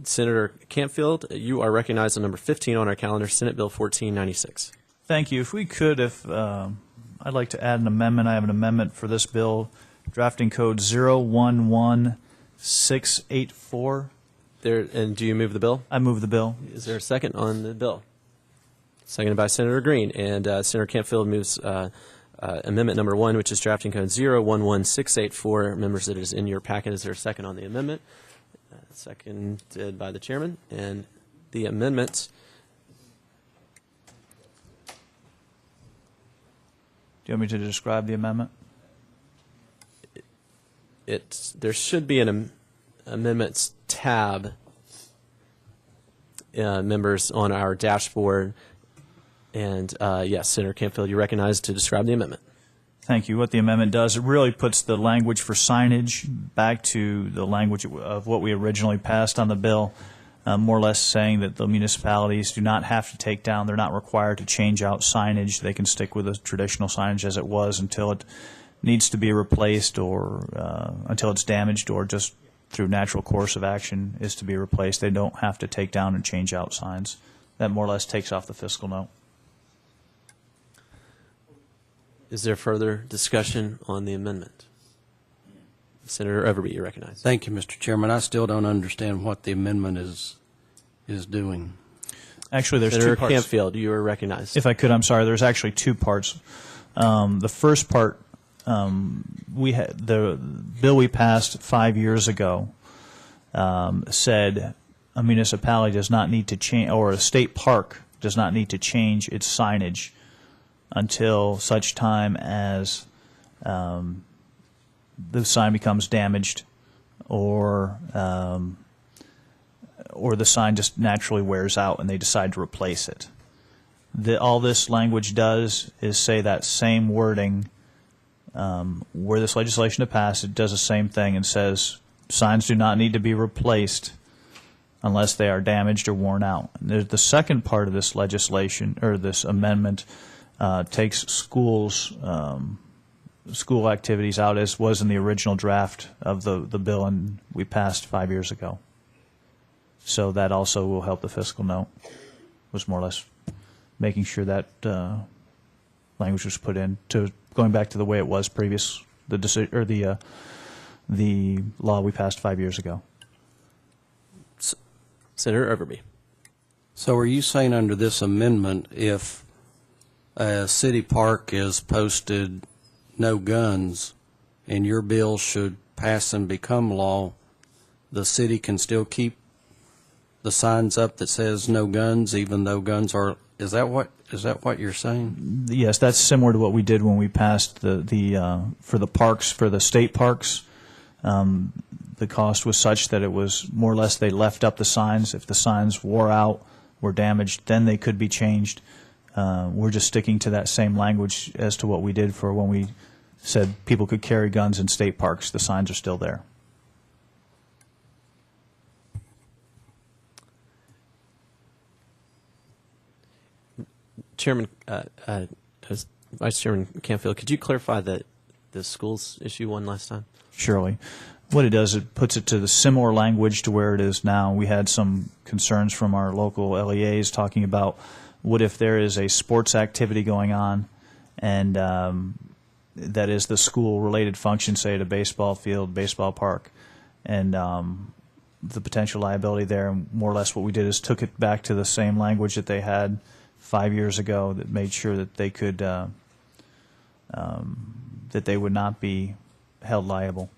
Senator Campfield, you are recognized on number 15 on our calendar, Senate Bill 1496. Thank you. If we could, I'd like to add an amendment. I have an amendment for this bill, drafting code 011684. And do you move the bill? I move the bill. Is there a second on the bill? Seconded by Senator Green. And Senator Campfield moves amendment number 1, which is drafting code 011684. Members, it is in your packet. Is there a second on the amendment? Seconded by the chairman. And the amendment. Do you want me to describe the amendment? There should be an amendments tab, members, on our dashboard. And yes, Senator Campfield, you're recognized to describe the amendment. Thank you. What the amendment does, it really puts the language for signage back to the language of what we originally passed on the bill, more or less saying that the municipalities do not have to take down, they're not required to change out signage. They can stick with the traditional signage as it was until it needs to be replaced, or until it's damaged, or just through natural course of action is to be replaced. They don't have to take down and change out signs. That more or less takes off the fiscal note. Is there further discussion on the amendment? Senator Overbey, you recognize. Thank you, Mr. Chairman. I still don't understand what the amendment is doing. Actually, there's Senator two parts. Campfield, you are recognized. If I could, I'm sorry. There's actually two parts. The first part, we had the bill we passed 5 years ago said a municipality does not need to change, or a state park does not need to change its signage until such time as the sign becomes damaged, or the sign just naturally wears out and they decide to replace it. All this language does is say that same wording, where this legislation to pass, it does the same thing and says signs do not need to be replaced unless they are damaged or worn out. The second part of this legislation, or this amendment, takes schools, school activities out, as was in the original draft of the bill and we passed 5 years ago. So that also will help the fiscal note. Was more or less making sure that language was put in, to going back to the way it was previous, the law we passed 5 years ago. Senator Overbey. So are you saying under this amendment, if a city park is posted no guns and your bill should pass and become law, the city can still keep the signs up that says no guns, even though guns are, is that what you're saying? Yes, that's similar to what we did when we passed for the parks, for the state parks. The cost was such that it was more or less they left up the signs. If the signs wore out, were damaged, then they could be changed. We're just sticking to that same language as to what we did for when we said people could carry guns in state parks. The signs are still there. Chairman, Vice Chairman Campfield, could you clarify the schools issue one last time? Surely. What it does, it puts it to the similar language to where it is now. We had some concerns from our local LEAs talking about what if there is a sports activity going on, and that is the school-related function, say at a baseball field, baseball park, and the potential liability there. And more or less what we did is took it back to the same language that they had 5 years ago, that made sure that they could that they would not be held liable.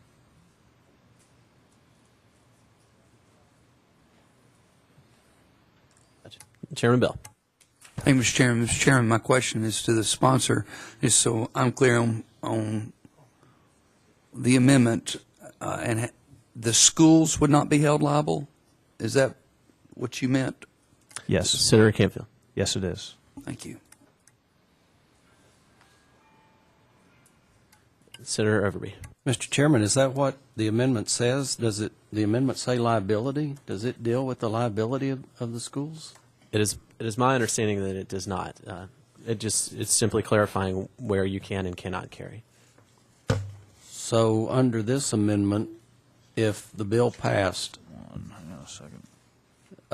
Chairman Bell. Thank you, Mr. Chairman. Mr. Chairman, my question is to the sponsor, is so I'm clear on the amendment, and the schools would not be held liable? Is that what you meant? Yes. Senator Campfield. Yes, it is. Thank you. Senator Overbey. Mr. Chairman, is that what the amendment says? Does the amendment say liability? Does it deal with the liability of the schools? It is my understanding that it does not. It's simply clarifying where you can and cannot carry. So under this amendment, if the bill passed, Hang on a second.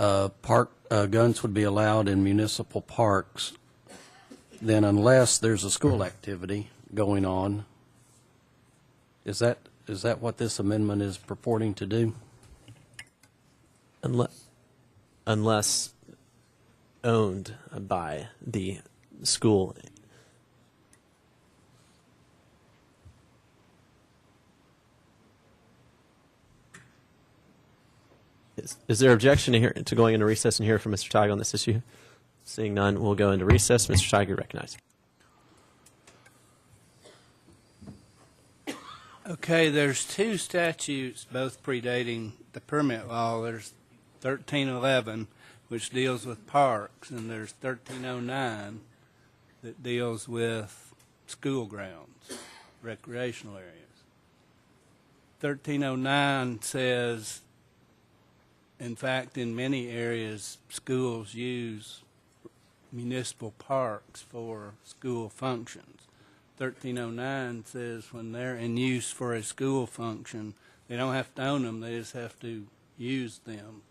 guns would be allowed in municipal parks, then unless there's a school activity going on, is that what this amendment is purporting to do? Unless owned by the school. Is there objection to going into recess and hear from Mr. Tighe on this issue? Seeing none, we'll go into recess. Mr. Tighe, you're recognized. Okay, there's two statutes, both predating the permit law. There's 1311, which deals with parks, and there's 1309 that deals with school grounds, recreational areas. 1309 says, in fact, in many areas, schools use municipal parks for school functions. 1309 says when they're in use for a school function, they don't have to own them, they just have to use them.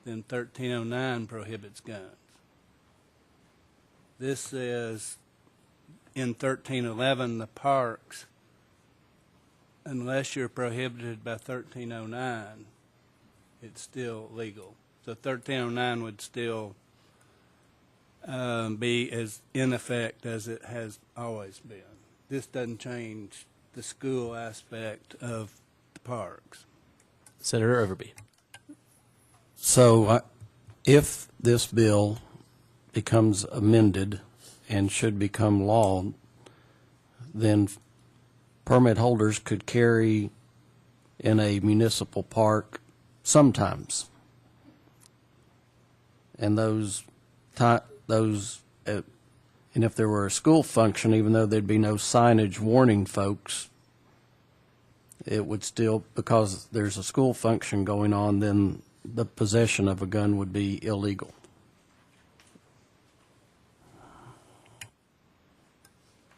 Then 1309 prohibits guns. This says in 1311, the parks, unless you're prohibited by 1309, it's still legal. So 1309 would still be as in effect as it has always been. This doesn't change the school aspect of the parks. Senator Overbey. So if this bill becomes amended and should become law, then permit holders could carry in a municipal park sometimes. And and if there were a school function, even though there'd be no signage warning folks, it would still, because there's a school function going on, then the possession of a gun would be illegal.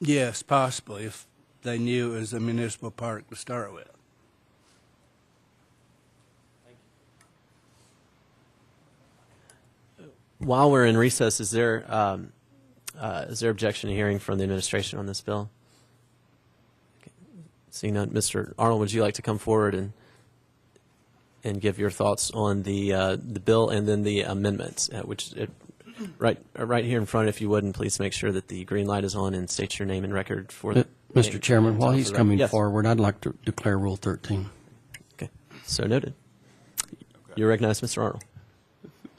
Yes, possibly, if they knew it was a municipal park to start with. While we're in recess, is there objection to hearing from the administration on this bill? Okay. Seeing none, Mr. Arnold, would you like to come forward and give your thoughts on the bill and then the amendments, right here in front, if you would, and please make sure that the green light is on and state your name and record for the Mr. Chairman, while he's coming Yes. forward, I'd like to declare Rule 13. Okay, so noted. You're recognized, Mr. Arnold.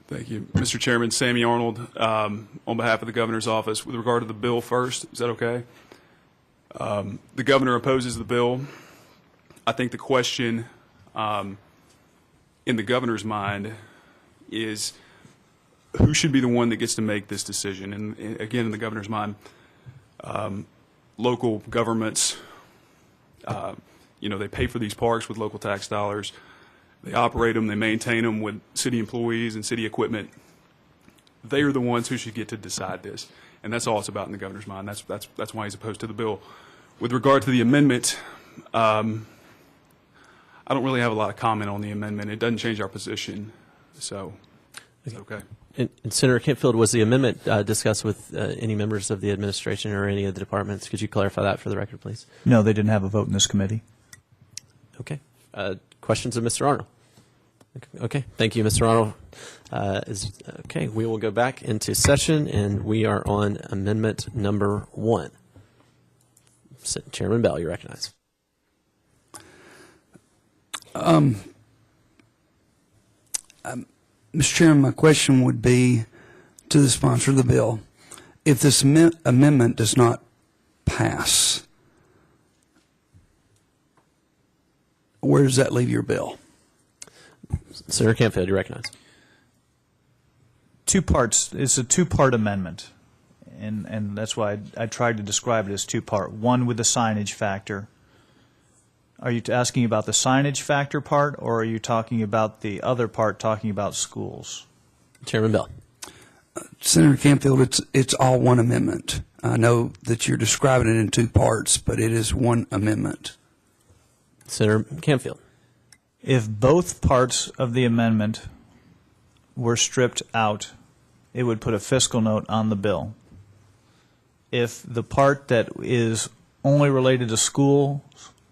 Thank you. Mr. Chairman, Sammy Arnold, on behalf of the governor's office, with regard to the bill first, is that okay? The governor opposes the bill. I think the question in the governor's mind is who should be the one that gets to make this decision? And again, in the governor's mind, local governments, they pay for these parks with local tax dollars. They operate them, they maintain them with city employees and city equipment. They are the ones who should get to decide this, and that's all it's about in the governor's mind. That's why he's opposed to the bill. With regard to the amendment, I don't really have a lot of comment on the amendment. It doesn't change our position, so is that okay? And Senator Campfield, was the amendment discussed with any members of the administration or any of the departments? Could you clarify that for the record, please? No, they didn't have a vote in this committee. Okay. Questions of Mr. Arnold? Okay. Thank you, Mr. Arnold. Okay, we will go back into session, and we are on amendment number 1. Chairman Bell, you recognize. Mr. Chairman, my question would be to the sponsor of the bill. If this amendment does not pass, where does that leave your bill? Senator Campfield, you recognize. Two parts. It's a two-part amendment, and that's why I tried to describe it as two-part. One with the signage factor. Are you asking about the signage factor part, or are you talking about the other part, talking about schools? Chairman Bell. Senator Campfield, it's all one amendment. I know that you're describing it in two parts, but it is one amendment. Senator Campfield. If both parts of the amendment were stripped out, it would put a fiscal note on the bill. If the part that is only related to schools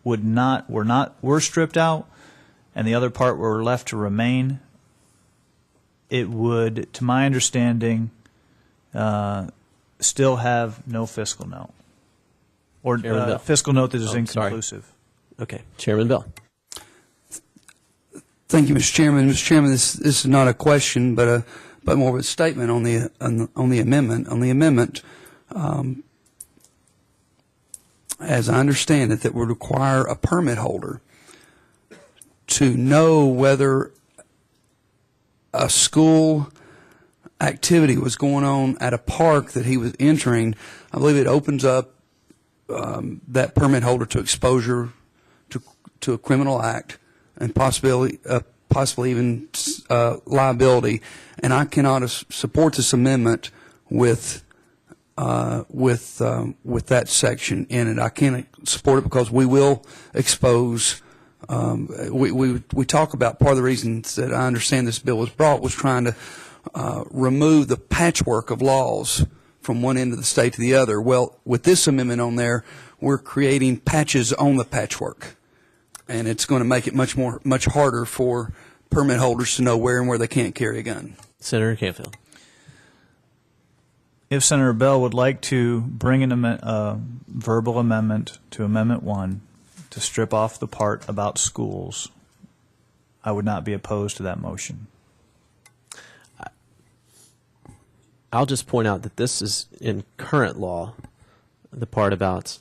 were stripped out, and the other part were left to remain, it would, to my understanding, still have no fiscal note, or fiscal note that is inconclusive. Okay, Chairman Bell. Thank you, Mr. Chairman. Mr. Chairman, this is not a question, but more of a statement on the amendment. On the amendment, as I understand it, that would require a permit holder to know whether a school activity was going on at a park that he was entering. I believe it opens up that permit holder to exposure to a criminal act and possibly even liability. And I cannot support this amendment with that section in it. I can't support it because we will expose. We talk about part of the reasons that I understand this bill was brought was trying to remove the patchwork of laws from one end of the state to the other. Well, with this amendment on there, we're creating patches on the patchwork, and it's going to make it much harder for permit holders to know where and where they can't carry a gun. Senator Campfield. If Senator Bell would like to bring in a verbal amendment to Amendment 1 to strip off the part about schools, I would not be opposed to that motion. I'll just point out that this is in current law, the part about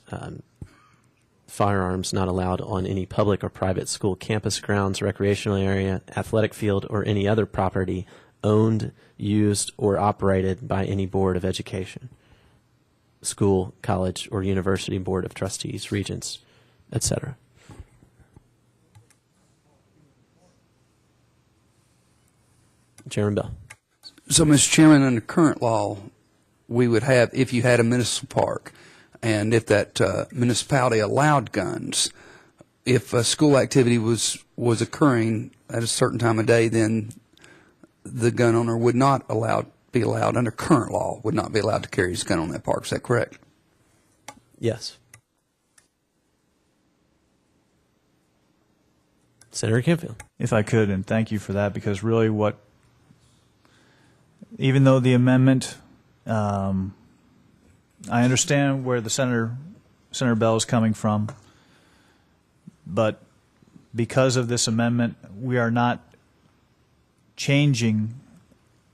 firearms not allowed on any public or private school campus grounds, recreational area, athletic field, or any other property owned, used, or operated by any board of education, school, college, or university board of trustees, regents, etc. Chairman Bell. So, Mr. Chairman, under current law, we would have, if you had a municipal park, and if that municipality allowed guns, if a school activity was occurring at a certain time of day, then the gun owner would not be allowed under current law, would not be allowed to carry his gun on that park. Is that correct? Yes. Senator Campfield. If I could, and thank you for that, because really even though the amendment, I understand where the Senator Bell is coming from, but because of this amendment, we are not changing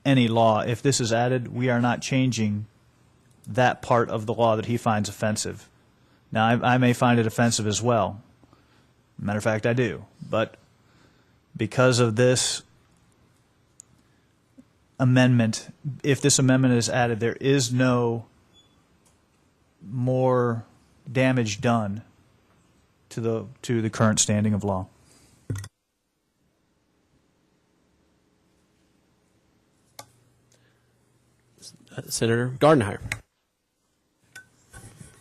any law. If this is added, we are not changing that part of the law that he finds offensive. Now, I may find it offensive as well. Matter of fact, I do. But because of this amendment, if this amendment is added, there is no more damage done to the current standing of law. Senator Gardenhire.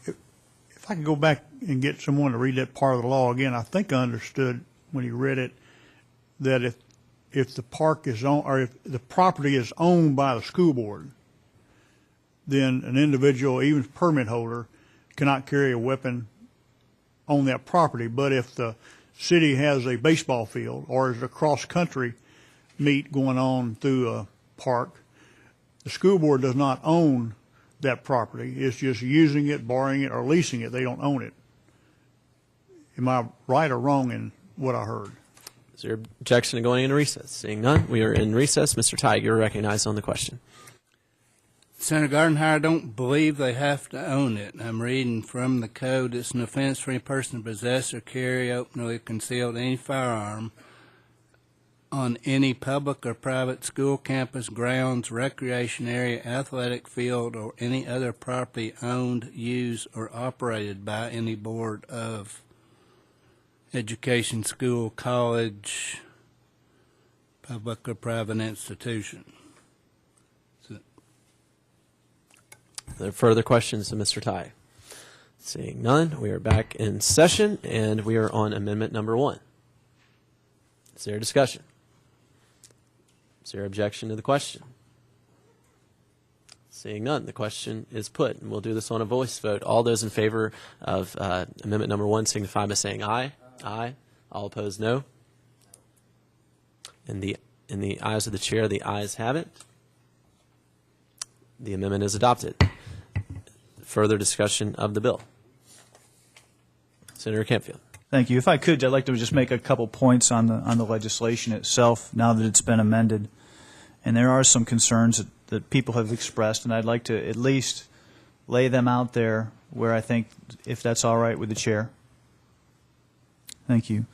If I could go back and get someone to read that part of the law again, I think I understood when he read it that if the park is owned, or if the property is owned by the school board, then an individual, even permit holder, cannot carry a weapon on that property. But if the city has a baseball field or is a cross-country meet going on through a park, the school board does not own that property. It's just using it, borrowing it, or leasing it. They don't own it. Am I right or wrong in what I heard? Is there objection to going into recess? Seeing none, we are in recess. Mr. Tighe, you're recognized on the question. Senator Gardenhire, I don't believe they have to own it. I'm reading from the code. It's an offense for any person to possess or carry openly concealed any firearm on any public or private school campus, grounds, recreation area, athletic field, or any other property owned, used, or operated by any board of education, school, college, public or private institution. Are there further questions of Mr. Tighe? Seeing none, we are back in session, and we are on amendment number 1. Is there discussion? Is there objection to the question? Seeing none, the question is put, and we'll do this on a voice vote. All those in favor of amendment number 1 signify by saying aye. Aye. All opposed, no. In the eyes of the chair, the ayes have it. The amendment is adopted. Further discussion of the bill. Senator Campfield. Thank you. If I could, I'd like to just make a couple points on the legislation itself now that it's been amended. And there are some concerns that people have expressed, and I'd like to at least lay them out there where I think, if that's all right with the chair. Thank you.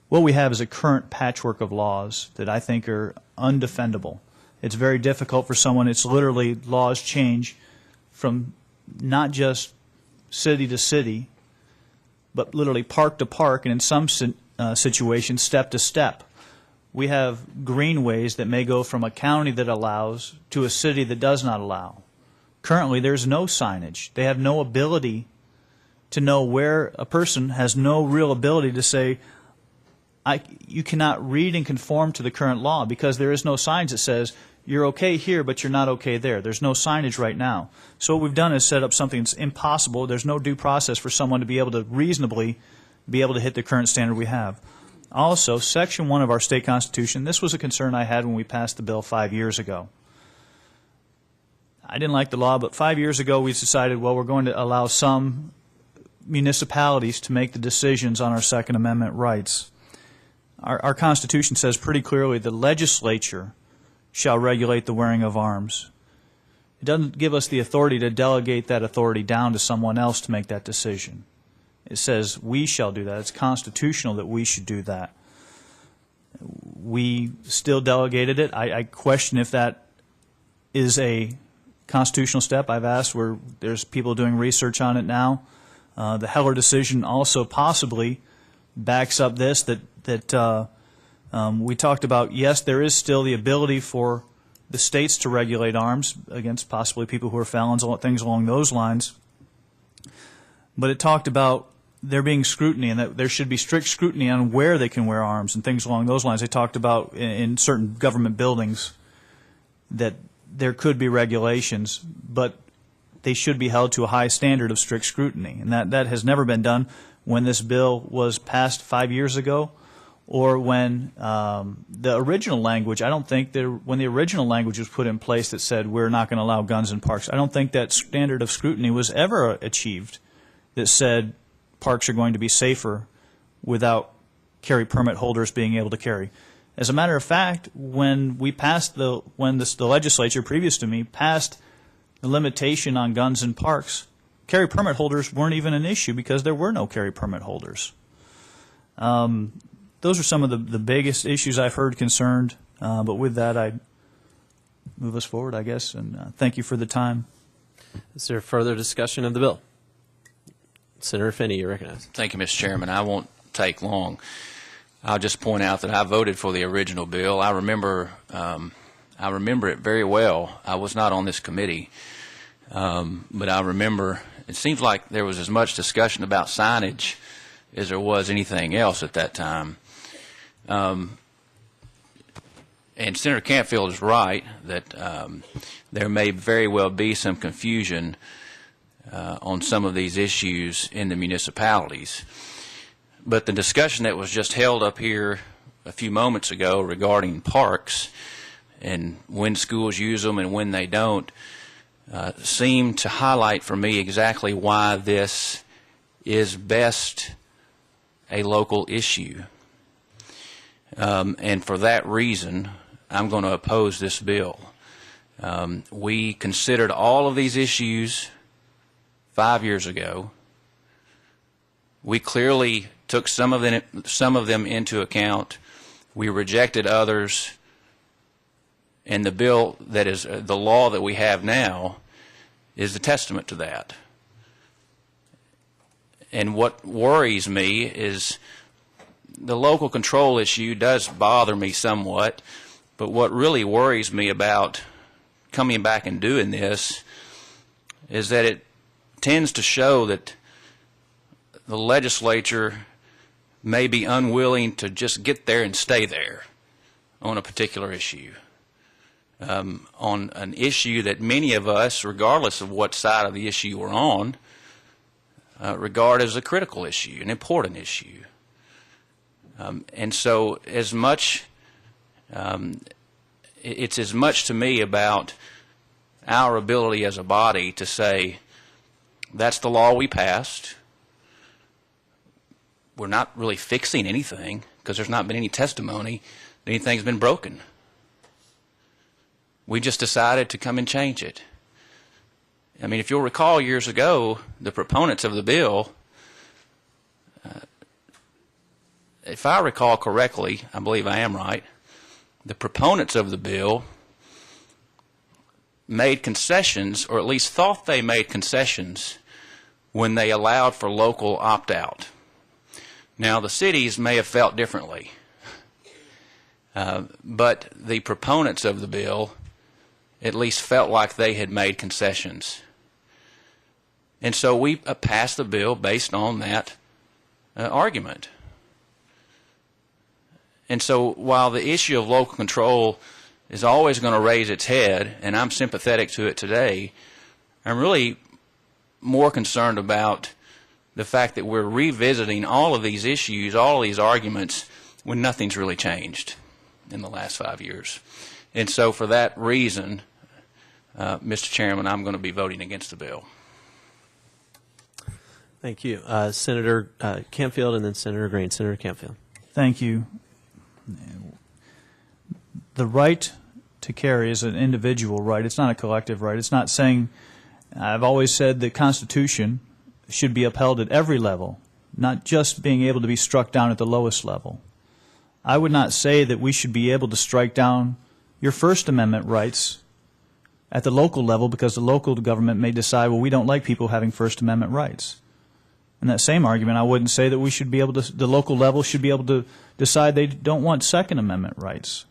What we have is a current patchwork of laws that I think are undefendable. It's very difficult for someone. It's literally laws change from not just city to city, but literally park to park, and in some situations, step to step. We have greenways that may go from a county that allows to a city that does not allow. Currently, there's no signage. They have no ability to know where a person has no real ability to say, you cannot read and conform to the current law because there is no signs that says you're okay here, but you're not okay there. There's no signage right now. So what we've done is set up something that's impossible. There's no due process for someone to be able to reasonably be able to hit the current standard we have. Also, Section 1 of our state constitution, this was a concern I had when we passed the bill 5 years ago. I didn't like the law, but 5 years ago we decided, well, we're going to allow some municipalities to make the decisions on our Second Amendment rights. Our Constitution says pretty clearly the legislature shall regulate the wearing of arms. It doesn't give us the authority to delegate that authority down to someone else to make that decision. It says we shall do that. It's constitutional that we should do that. We still delegated it. I question if that is a constitutional step. I've asked where there's people doing research on it now. The Heller decision also possibly backs up this, that we talked about, yes, there is still the ability for the states to regulate arms against possibly people who are felons, things along those lines. But it talked about there being scrutiny and that there should be strict scrutiny on where they can wear arms and things along those lines. They talked about in certain government buildings that there could be regulations, but they should be held to a high standard of strict scrutiny. And that has never been done when this bill was passed 5 years ago, or when the original language, I don't think when the original language was put in place that said we're not going to allow guns in parks, I don't think that standard of scrutiny was ever achieved that said parks are going to be safer without carry permit holders being able to carry. As a matter of fact, when we passed the legislature previous to me passed the limitation on guns in parks, carry permit holders weren't even an issue because there were no carry permit holders. Those are some of the biggest issues I've heard concerned. But with that, I'd move us forward, I guess, and thank you for the time. Is there further discussion of the bill? Senator Finney, you're recognized. Thank you, Mr. Chairman. I won't take long. I'll just point out that I voted for the original bill. I remember it very well. I was not on this committee, but I remember it seems like there was as much discussion about signage as there was anything else at that time. And Senator Campfield is right that there may very well be some confusion on some of these issues in the municipalities. But the discussion that was just held up here a few moments ago regarding parks and when schools use them and when they don't seemed to highlight for me exactly why this is best a local issue. And for that reason, I'm going to oppose this bill. We considered all of these issues 5 years ago. We clearly took some of them into account. We rejected others. And the bill that is the law that we have now is a testament to that. And what worries me is the local control issue does bother me somewhat, but what really worries me about coming back and doing this is that it tends to show that the legislature may be unwilling to just get there and stay there. on a particular issue, on an issue that many of us, regardless of what side of the issue we're on, regard as a critical issue, an important issue. And so as much, it's as much to me about our ability as a body to say, that's the law we passed. We're not really fixing anything because there's not been any testimony that anything's been broken. We just decided to come and change it. I mean, if you'll recall years ago, the proponents of the bill, if I recall correctly, I believe I am right, the proponents of the bill made concessions, or at least thought they made concessions, when they allowed for local opt-out. Now, the cities may have felt differently, but the proponents of the bill at least felt like they had made concessions. And so we passed the bill based on that argument. And so while the issue of local control is always going to raise its head, and I'm sympathetic to it today, I'm really more concerned about the fact that we're revisiting all of these issues, all of these arguments, when nothing's really changed in the last 5 years. And so for that reason, Mr. Chairman, I'm going to be voting against the bill. Thank you. Senator Campfield and then Senator Green. Senator Campfield. Thank you. The right to carry is an individual right. It's not a collective right. It's not saying, I've always said the Constitution should be upheld at every level, not just being able to be struck down at the lowest level. I would not say that we should be able to strike down your First Amendment rights at the local level because the local government may decide, well, we don't like people having First Amendment rights. In that same argument, I wouldn't say that we should be able to, the local level should be able to decide they don't want Second Amendment rights.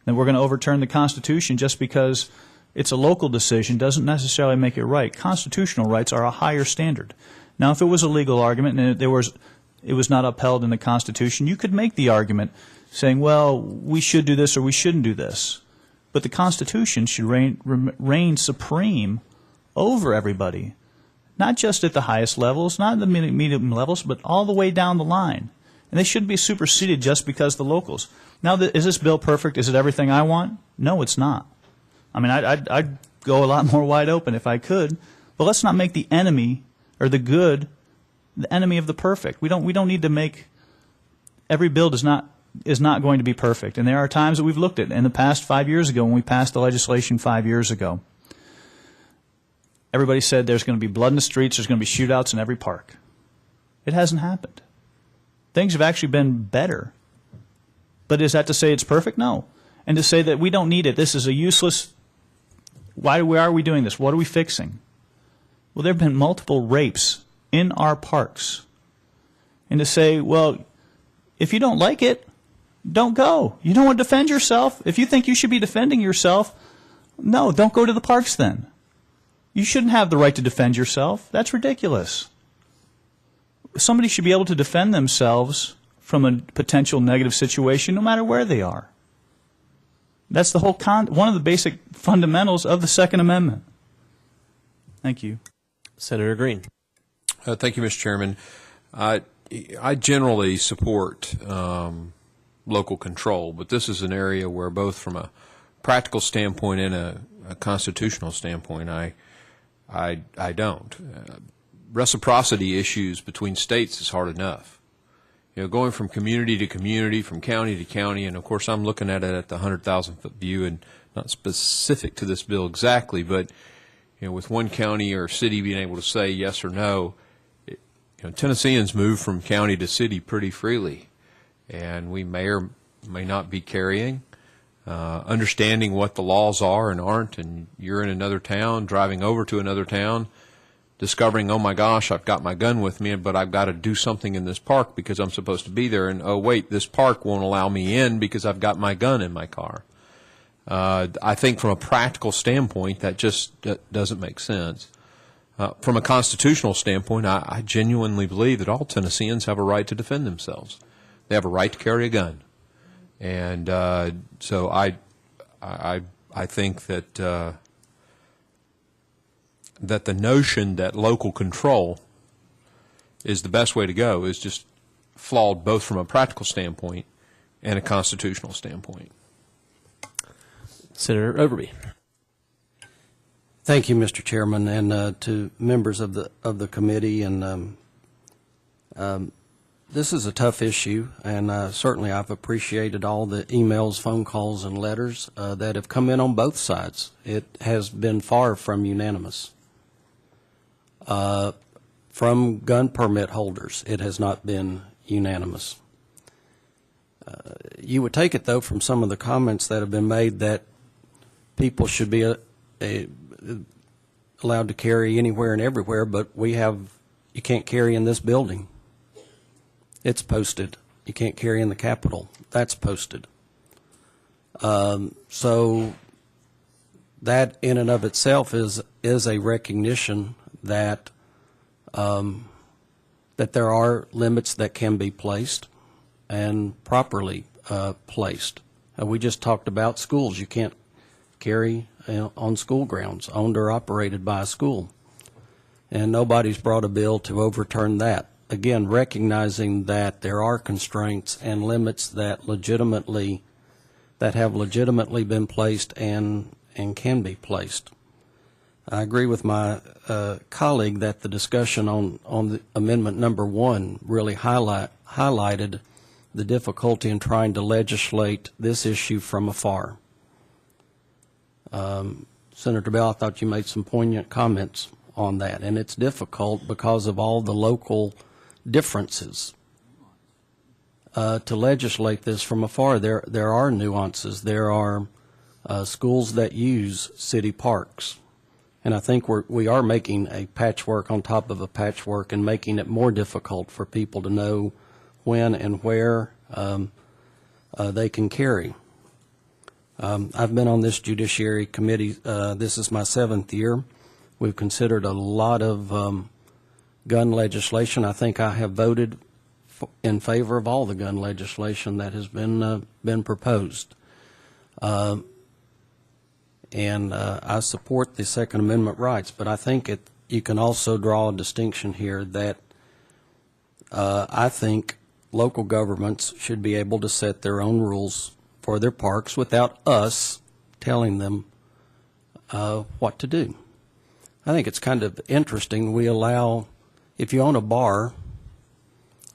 Then we're going to overturn the Constitution just because it's a local decision doesn't necessarily make it right. Constitutional rights are a higher standard. Now, if it was a legal argument and it was not upheld in the Constitution, you could make the argument saying, well, we should do this or we shouldn't do this. But the Constitution should reign supreme over everybody, not just at the highest levels, not at the medium levels, but all the way down the line. And they shouldn't be superseded just because the locals. Now, is this bill perfect? Is it everything I want? No, it's not. I mean, I'd go a lot more wide open if I could, but let's not make the enemy or the good the enemy of the perfect. We don't need to make every bill is not going to be perfect. And there are times that we've looked at in the past 5 years ago when we passed the legislation 5 years ago. Everybody said there's going to be blood in the streets, there's going to be shootouts in every park. It hasn't happened. Things have actually been better. But is that to say it's perfect? No. And to say that we don't need it, this is a useless, why are we doing this? What are we fixing? Well, there have been multiple rapes in our parks. And to say, well, if you don't like it, don't go. You don't want to defend yourself? If you think you should be defending yourself, no, don't go to the parks then. You shouldn't have the right to defend yourself. That's ridiculous. Somebody should be able to defend themselves from a potential negative situation no matter where they are. That's the whole one of the basic fundamentals of the Second Amendment. Thank you. Senator Green. Thank you, Mr. Chairman. I generally support local control, but this is an area where both from a practical standpoint and a constitutional standpoint, I don't. Reciprocity issues between states is hard enough. You know, going from community to community, from county to county, and of course I'm looking at it at the 100,000-foot view and not specific to this bill exactly, but you know, with one county or city being able to say yes or no, Tennesseans move from county to city pretty freely, and we may or may not be carrying. Understanding what the laws are and aren't, and you're in another town, driving over to another town, discovering, oh my gosh, I've got my gun with me, but I've got to do something in this park because I'm supposed to be there, and oh wait, this park won't allow me in because I've got my gun in my car. I think from a practical standpoint, that just doesn't make sense. From a constitutional standpoint, I genuinely believe that all Tennesseans have a right to defend themselves. They have a right to carry a gun. And so I think that that the notion that local control is the best way to go is just flawed both from a practical standpoint and a constitutional standpoint. Senator Overbey. Thank you, Mr. Chairman, and to members of the committee. And this is a tough issue, and certainly I've appreciated all the emails, phone calls, and letters that have come in on both sides. It has been far from unanimous. From gun permit holders, it has not been unanimous. You would take it, though, from some of the comments that have been made that people should be allowed to carry anywhere and everywhere, but you can't carry in this building. It's posted. You can't carry in the Capitol. That's posted. So that in and of itself is a recognition that that there are limits that can be placed and properly placed. We just talked about schools. You can't carry on school grounds owned or operated by a school. And nobody's brought a bill to overturn that. Again, recognizing that there are constraints and limits that have legitimately been placed and can be placed. I agree with my colleague that the discussion on the amendment number 1 really highlighted the difficulty in trying to legislate this issue from afar. Senator Bell, I thought you made some poignant comments on that, and it's difficult because of all the local differences. To legislate this from afar, there are nuances. There are schools that use city parks. And I think we are making a patchwork on top of a patchwork and making it more difficult for people to know when and where they can carry. I've been on this Judiciary Committee. This is my 7th year. We've considered a lot of gun legislation. I think I have voted in favor of all the gun legislation that has been proposed. And I support the Second Amendment rights, but I think you can also draw a distinction here that I think local governments should be able to set their own rules for their parks without us telling them what to do. I think it's kind of interesting. We allow, if you own a bar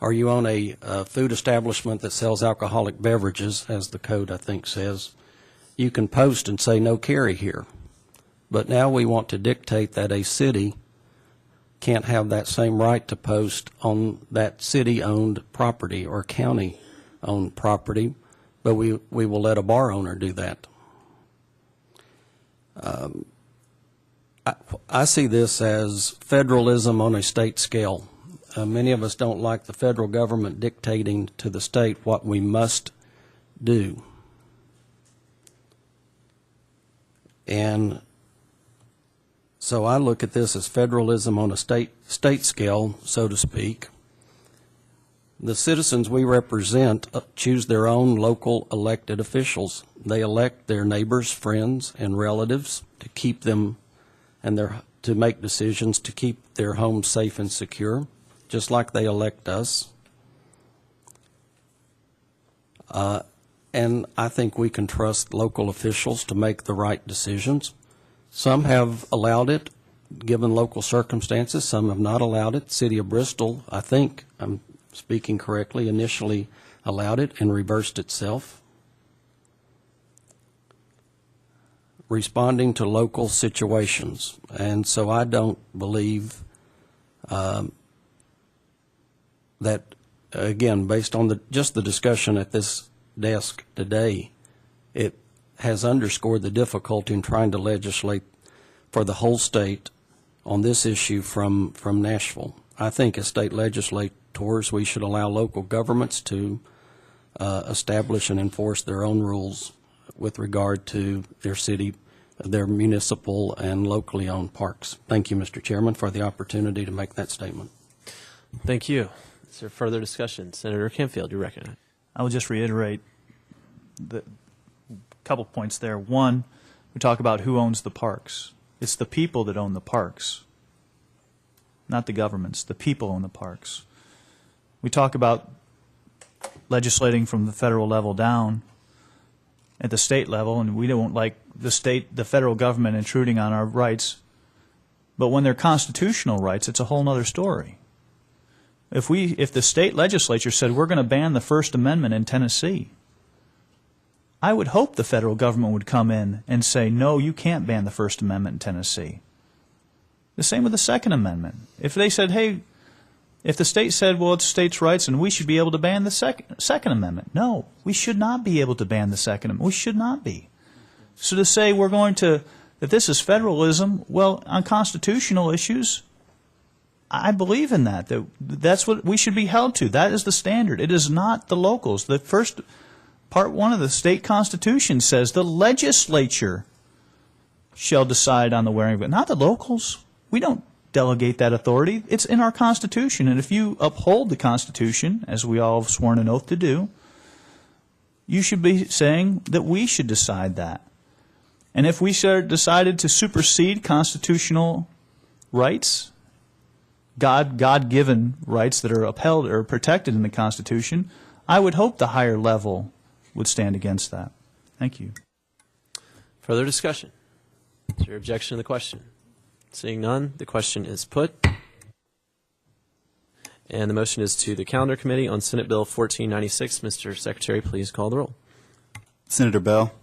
or you own a food establishment that sells alcoholic beverages, as the code I think says, you can post and say no carry here. But now we want to dictate that a city can't have that same right to post on that city-owned property or county-owned property, but we will let a bar owner do that. I see this as federalism on a state scale. Many of us don't like the federal government dictating to the state what we must do. And so I look at this as federalism on a state scale, so to speak. The citizens we represent choose their own local elected officials. They elect their neighbors, friends, and relatives to keep them and to make decisions to keep their homes safe and secure, just like they elect us. And I think we can trust local officials to make the right decisions. Some have allowed it, given local circumstances. Some have not allowed it. City of Bristol, I think, I'm speaking correctly, initially allowed it and reversed itself. Responding to local situations. And so I don't believe that, again, based on just the discussion at this desk today, it has underscored the difficulty in trying to legislate for the whole state on this issue from Nashville. I think as state legislators, we should allow local governments to establish and enforce their own rules with regard to their city, their municipal and locally owned parks. Thank you, Mr. Chairman, for the opportunity to make that statement. Thank you. Is there further discussion? Senator Campfield, you recognize. I will just reiterate the couple points there. One, we talk about who owns the parks. It's the people that own the parks, not the governments. The people own the parks. We talk about legislating from the federal level down at the state level, and we don't like the federal government intruding on our rights. But when they're constitutional rights, it's a whole other story. If the state legislature said we're going to ban the First Amendment in Tennessee, I would hope the federal government would come in and say, no, you can't ban the First Amendment in Tennessee. The same with the Second Amendment. If they said, hey, if the state said, well, it's states' rights and we should be able to ban the Second Amendment. No, we should not be able to ban the Second Amendment. We should not be. So to say we're going to, that this is federalism, well, on constitutional issues, I believe in that. That's what we should be held to. That is the standard. It is not the locals. The first Part 1 of the state constitution says the legislature shall decide on the wearing of it, not the locals. We don't delegate that authority. It's in our Constitution, and if you uphold the Constitution, as we all have sworn an oath to do, you should be saying that we should decide that. And if we decided to supersede constitutional rights, God-given rights that are upheld or protected in the Constitution, I would hope the higher level would stand against that. Thank you. Further discussion? Is there objection to the question? Seeing none, the question is put. And the motion is to the Calendar Committee on Senate Bill 1496. Mr. Secretary, please call the roll. Senator Bell.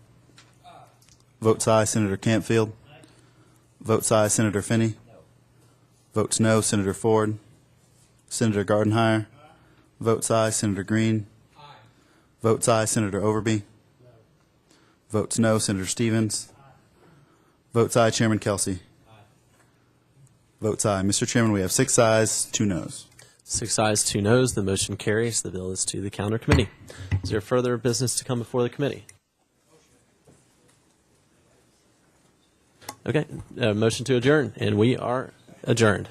Votes aye, Senator Campfield. Votes aye, Senator Finney. Votes no, Senator Ford. Senator Gardenhire. Votes aye, Senator Green. Votes aye, Senator Overbey. Votes no, Senator Stevens. Votes aye, Chairman Kelsey. Votes aye. Mr. Chairman, we have 6 ayes, 2 noes. 6 ayes, 2 noes. The motion carries. The bill is to the Calendar Committee. Is there further business to come before the committee? Okay. Motion to adjourn, and we are adjourned.